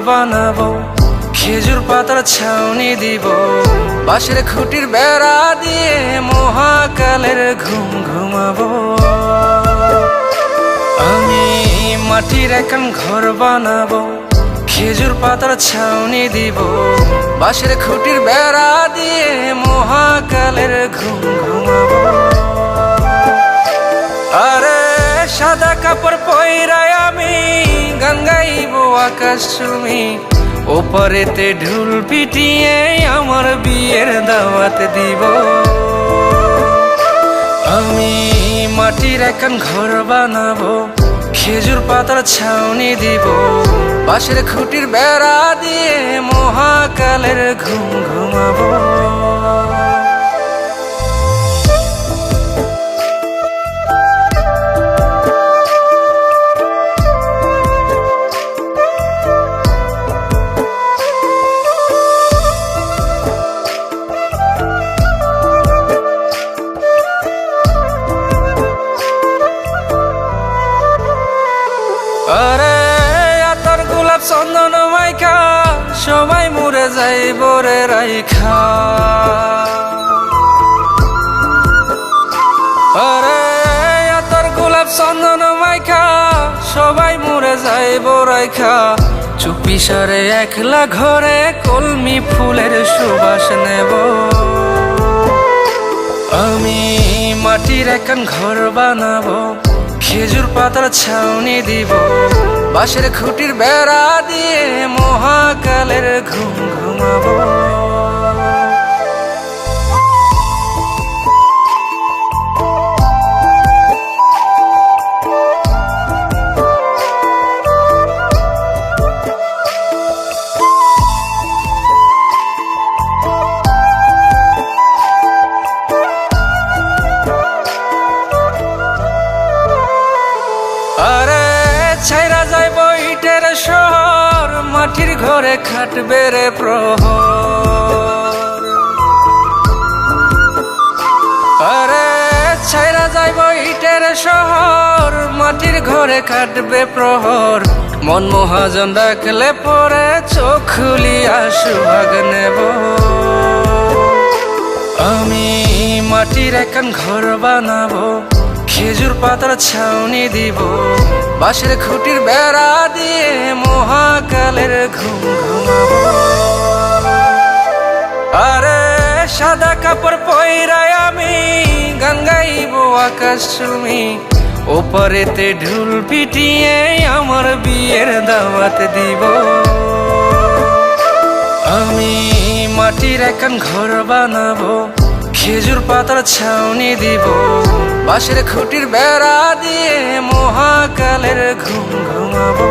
বানাবো, খেজুর পাতার ছাউনি দিব, বাঁশের খুঁটির বেড়া দিয়ে মহাকালের ঘুম ঘুমাবো। আমি মাটির একান ঘর বানাবো, খেজুর পাতার ছাউনি দিব, বাঁশের খুঁটির বেড়া দিয়ে মহাকালের ঘুম ঘুমাবো। আরে সাদা কাপড় পইরায় আমি গান গাইবো আকাশ চুমি, ওপারেতে ঢোল পিটিয়ে আমার বিয়ের দাওয়াত দিব। আমি মাটির একান ঘর বানাবো, খেজুর পাতার ছাউনি দিব, বাঁশের খুঁটির বেড়া দিয়ে মহাকালের ঘুম ঘুমাবো। আরে আতর গোলাপ চন্দন মাইখা সবাই মরে যাইব রে রাইখা। আরে আতর গোলাপ চন্দন মাইখা সবাই মরে যাইব রাইখা, চুপি সারে একলা ঘরে কলমি ফুলের সুবাস নেব। আমি মাটির একান ঘর বানাবো, খেজুর পাতার ছাউনি দিব, বাঁশের খুঁটির বেড়া দিয়ে মহাকালের ঘুম ঘুমাবো। আরে ছাইরা যাইব ইটের শহর, মাটির ঘরে খাটবে রে প্রহর। আরে ছাইরা যাইব ইটের শহর, মাটির ঘরে খাটবে প্রহর, মন মহাজন ডাকলে পরে চোখ খুলিয়া সুহাগ নেব। আমি মাটির একান ঘর বানাবো, খেজুর পাতার ছাউনি দিব, বাঁশের খুঁটির বেড়া দিয়ে মহাকালের ঘুম ঘুমাবো। আরে সাদা কাপড় পইরায় আমি গান গাইবো আকাশ চুমি, ওপারেতে ঢোল পিটিয়ে আমার বিয়ের দাওয়াত দিব। আমি মাটির একান ঘর বানাবো, খেজুর পাতার ছাউনি দিব, বাঁশের খুঁটির বেড়া দিয়ে মহাকালের ঘুম ঘুমাবো।